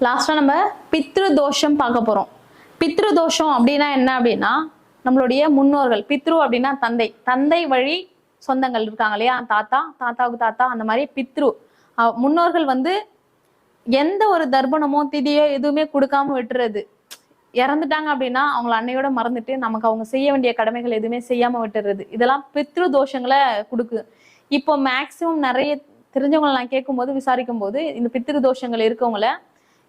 லாஸ்டா நம்ம பித்ரு தோஷம் பார்க்க போறோம். பித்ரு தோஷம் அப்படின்னா என்ன அப்படின்னா, நம்மளுடைய முன்னோர்கள், பித்ரு அப்படின்னா தந்தை, தந்தை வழி சொந்தங்கள் இருக்காங்க இல்லையா, தாத்தா, தாத்தாவுக்கு தாத்தா, அந்த மாதிரி பித்ரு முன்னோர்கள் வந்து எந்த ஒரு தர்ப்பணமோ திதியோ எதுவுமே கொடுக்காம விட்டுறது. இறந்துட்டாங்க அப்படின்னா அவங்கள அன்னையோட மறந்துட்டு நமக்கு அவங்க செய்ய வேண்டிய கடமைகள் எதுவுமே செய்யாம விட்டுறது. இதெல்லாம் பித்ரு தோஷங்களை கொடுக்கு. இப்போ மேக்சிமம் நிறைய தெரிஞ்சவங்களை நான் கேட்கும்போது விசாரிக்கும் போது இந்த பித்ரு தோஷங்கள் இருக்கவங்கள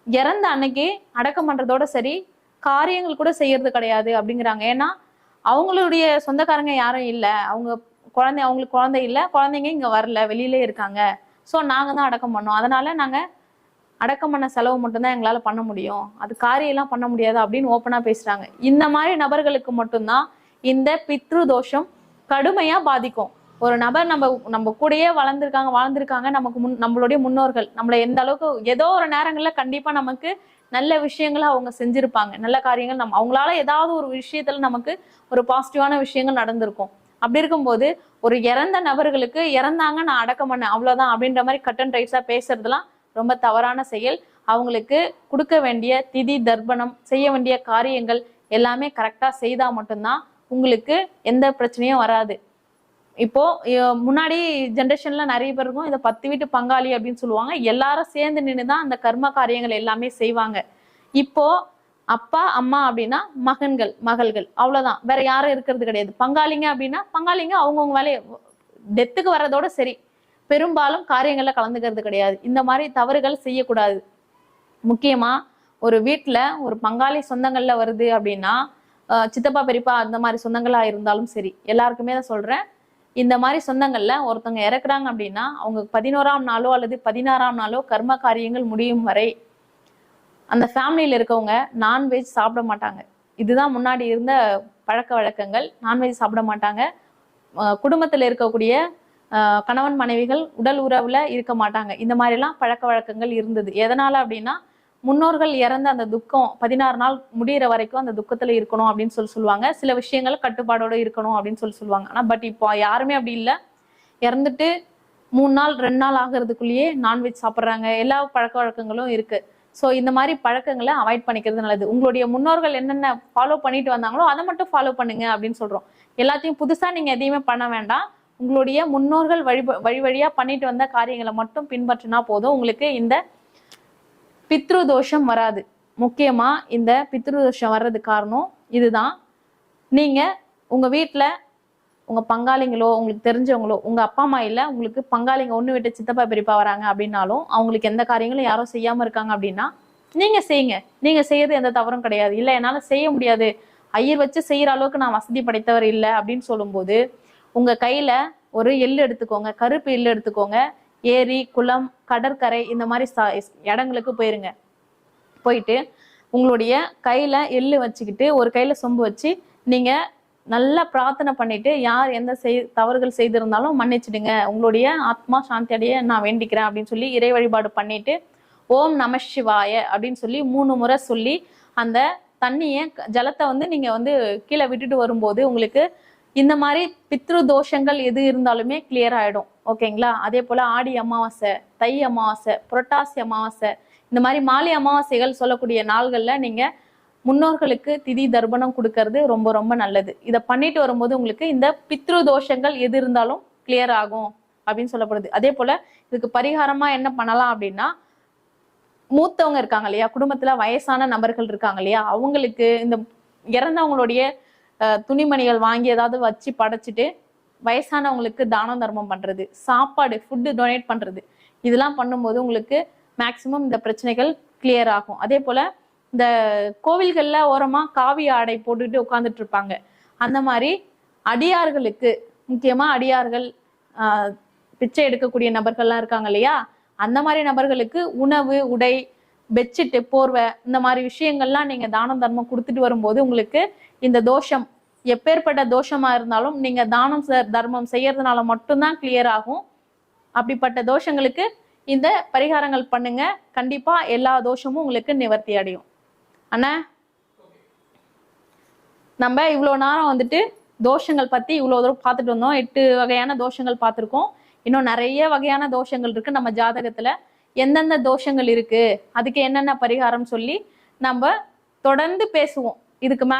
இறந்த அன்னைக்கு அடக்கம் பண்றதோட சரி, காரியங்கள் கூட செய்யறது கிடையாது அப்படிங்கிறாங்க. ஏன்னா அவங்களுடைய சொந்தக்காரங்க யாரும் இல்லை, அவங்களுக்கு குழந்தை இல்லை, குழந்தைங்க இங்க வரல, வெளியிலே இருக்காங்க, ஸோ நாங்க தான் அடக்கம் பண்ணோம், அதனால நாங்க அடக்கம் பண்ண செலவு மட்டும்தான் எங்களால பண்ண முடியும், அது காரியம் எல்லாம் பண்ண முடியாது அப்படின்னு ஓப்பனா பேசுறாங்க. இந்த மாதிரி நபர்களுக்கு மட்டும்தான் இந்த பித்ரு தோஷம் கடுமையா பாதிக்கும். ஒரு நபர் நம்ம கூடயே வாழ்ந்திருக்காங்க, நம்மளுடைய முன்னோர்கள் நம்மளை எந்த அளவுக்கு ஏதோ ஒரு நேரங்கள்ல கண்டிப்பா நமக்கு நல்ல விஷயங்களை அவங்க செஞ்சிருப்பாங்க, நல்ல காரியங்கள் அவங்களால ஏதாவது ஒரு விஷயத்துல நமக்கு ஒரு பாசிட்டிவான விஷயங்கள் நடந்திருக்கும். அப்படி இருக்கும்போது ஒரு இறந்த நபர்களுக்கு இறந்தாங்க நான் அடக்கம் பண்ணேன் அவ்வளவுதான் அப்படின்ற மாதிரி கட் அண்ட் ரைட்ஸா பேசுறதுலாம் ரொம்ப தவறான செயல். அவங்களுக்கு கொடுக்க வேண்டிய திதி தர்ப்பணம், செய்ய வேண்டிய காரியங்கள் எல்லாமே கரெக்டா செய்தா மட்டும்தான் உங்களுக்கு எந்த பிரச்சனையும் வராது. இப்போ முன்னாடி ஜென்ரேஷன்ல நிறைய பேர் இருக்கும், இதை 10 வீட்டு பங்காளி அப்படின்னு சொல்லுவாங்க, எல்லாரும் சேர்ந்து நின்றுதான் அந்த கர்ம காரியங்கள் எல்லாமே செய்வாங்க. இப்போ அப்பா அம்மா அப்படின்னா மகன்கள் மகள்கள் அவ்வளவுதான், வேற யாரும் இருக்கிறது கிடையாது. பங்காளிங்க அப்படின்னா பங்காளிங்க அவங்கவுங்க வேலையை டெத்துக்கு வர்றதோட சரி, பெரும்பாலும் காரியங்கள்ல கலந்துக்கிறது கிடையாது. இந்த மாதிரி தவறுகள் செய்யக்கூடாது. முக்கியமா ஒரு வீட்டுல ஒரு பங்காளி சொந்தங்கள்ல வருது அப்படின்னா, சித்தப்பா பெரியப்பா அந்த மாதிரி சொந்தங்களா இருந்தாலும் சரி, எல்லாருக்குமே தான் சொல்றேன், இந்த மாதிரி சொந்தங்கள்ல ஒருத்தவங்க இறக்குறாங்க அப்படின்னா அவங்க 11ஆம் நாளோ அல்லது 16ஆம் நாளோ கர்ம காரியங்கள் முடியும் வரை அந்த ஃபேமிலியில இருக்கவங்க நான்வெஜ் சாப்பிட மாட்டாங்க. இதுதான் முன்னாடி இருந்த பழக்க வழக்கங்கள். நான்வெஜ் சாப்பிட மாட்டாங்க. குடும்பத்துல இருக்கக்கூடிய கணவன் மனைவிகள் உடல் உறவுல இருக்க மாட்டாங்க. இந்த மாதிரி எல்லாம் பழக்க வழக்கங்கள் இருந்தது. எதனால அப்படின்னா, முன்னோர்கள் இறந்த அந்த துக்கம் 16 நாள் முடிகிற வரைக்கும் அந்த துக்கத்துல இருக்கணும் அப்படின்னு சொல்லுவாங்க. சில விஷயங்கள் கட்டுப்பாடோட இருக்கணும் அப்படின்னு சொல்லுவாங்க. ஆனா பட் இப்போ யாருமே அப்படி இல்லை. இறந்துட்டு 3 நாள் 2 நாள் ஆகிறதுக்குள்ளேயே நான்வெஜ் சாப்பிட்றாங்க. எல்லா பழக்க வழக்கங்களும் இருக்கு. ஸோ இந்த மாதிரி பழக்கங்களை அவாய்ட் பண்ணிக்கிறது நல்லது. உங்களுடைய முன்னோர்கள் என்னென்ன ஃபாலோ பண்ணிட்டு வந்தாங்களோ அதை மட்டும் ஃபாலோ பண்ணுங்க அப்படின்னு சொல்றோம். எல்லாத்தையும் புதுசா நீங்க எதையுமே பண்ண வேண்டாம். உங்களுடைய முன்னோர்கள் வழி வழியா பண்ணிட்டு வந்த காரியங்களை மட்டும் பின்பற்றினா போதும், உங்களுக்கு இந்த பித்ரு தோஷம் வராது. முக்கியமா இந்த பித்ரு தோஷம் வர்றதுக்கு காரணம் இதுதான். நீங்க உங்க வீட்டுல உங்க பங்காளிங்களோ உங்களுக்கு தெரிஞ்சவங்களோ, உங்க அப்பா அம்மா இல்ல உங்களுக்கு பங்காளிங்க ஒண்ணு விட்டு சித்தப்பா பெரியப்பா வராங்க அப்படின்னாலும் அவங்களுக்கு எந்த காரியங்களும் யாரும் செய்யாம இருக்காங்க அப்படின்னா நீங்க செய்யுங்க. நீங்க செய்யறது எந்த தவறும் கிடையாது. இல்ல என்னால செய்ய முடியாது, ஐயர் வச்சு செய்யற அளவுக்கு நான் வசதி படைத்தவர் இல்லை அப்படின்னு சொல்லும்போது, உங்க கையில ஒரு எள்ளு எடுத்துக்கோங்க, கருப்பு எள்ளு எடுத்துக்கோங்க, ஏரி குளம் கடற்கரை இந்த மாதிரி இடங்களுக்கு போயிருங்க. போயிட்டு உங்களுடைய கையில எள்ளு வச்சுக்கிட்டு ஒரு கையில சொம்பு வச்சு நீங்க நல்லா பிரார்த்தனை பண்ணிட்டு, யார் எந்த தவறுகள் செய்திருந்தாலும் மன்னிச்சிடுங்க, உங்களுடைய ஆத்மா சாந்தி அடைய நான் வேண்டிக்கிறேன் அப்படின்னு சொல்லி இறை வழிபாடு பண்ணிட்டு, ஓம் நம சிவாய அப்படின்னு சொல்லி 3 முறை சொல்லி அந்த தண்ணியை ஜலத்தை வந்து நீங்க வந்து கீழே விட்டுட்டு வரும்போது உங்களுக்கு இந்த மாதிரி பித்ரு தோஷங்கள் எது இருந்தாலுமே கிளியர் ஆயிடும். ஓகேங்களா? அதே போல ஆடி அமாவாசை, தை அமாவாசை, புரட்டாசி அமாவாசை, இந்த மாதிரி மாலை அமாவாசைகள் சொல்லக்கூடிய நாள்கள்ல நீங்க முன்னோர்களுக்கு திதி தர்ப்பணம் கொடுக்கறது ரொம்ப ரொம்ப நல்லது. இதை பண்ணிட்டு வரும்போது உங்களுக்கு இந்த பித்ரு தோஷங்கள் எது இருந்தாலும் கிளியர் ஆகும் அப்படின்னு சொல்லப்படுது. அதே போல இதுக்கு பரிகாரமா என்ன பண்ணலாம் அப்படின்னா, மூத்தவங்க இருக்காங்க இல்லையா, குடும்பத்துல வயசான நபர்கள் இருக்காங்க இல்லையா, அவங்களுக்கு இந்த இறந்தவங்களுடைய துணிமணிகள் வாங்கி ஏதாவது வச்சு படைச்சிட்டு வயசானவங்களுக்கு தானம் தர்மம் பண்றது, சாப்பாடு ஃபுட்டு டொனேட் பண்றது, இதெல்லாம் பண்ணும்போது உங்களுக்கு மேக்சிமம் இந்த பிரச்சனைகள் கிளியர் ஆகும். அதே போல இந்த கோவில்கள்ல ஓரமா காவி ஆடை போட்டுட்டு உட்காந்துட்டு இருப்பாங்க, அந்த மாதிரி அடியார்களுக்கு, முக்கியமா அடியார்கள் பிச்சை எடுக்கக்கூடிய நபர்கள்லாம் இருக்காங்க இல்லையா, அந்த மாதிரி நபர்களுக்கு உணவு உடை பெட்ஷீட்டு போர்வை இந்த மாதிரி விஷயங்கள்லாம் நீங்க தானம் தர்மம் கொடுத்துட்டு வரும்போது உங்களுக்கு இந்த தோஷம் எப்பேற்பட்ட தோஷமா இருந்தாலும் நீங்க தானம் தர்மம் செய்யறதுனால மட்டும்தான் கிளியர் ஆகும். அப்படிப்பட்ட தோஷங்களுக்கு இந்த பரிகாரங்கள் பண்ணுங்க, கண்டிப்பா எல்லா தோஷமும் உங்களுக்கு நிவர்த்தி அடையும். அண்ணா, நம்ம இவ்வளோ நேரம் வந்துட்டு தோஷங்கள் பத்தி இவ்வளோ தூரம் பார்த்துட்டு வந்தோம். 8 வகையான தோஷங்கள் பார்த்துருக்கோம். இன்னும் நிறைய வகையான தோஷங்கள் இருக்கு நம்ம ஜாதகத்துல. எந்தெந்த தோஷங்கள் இருக்கு, அதுக்கு என்னென்ன பரிகாரம் சொல்லி நம்ம தொடர்ந்து பேசுவோம். இதுக்கு மேல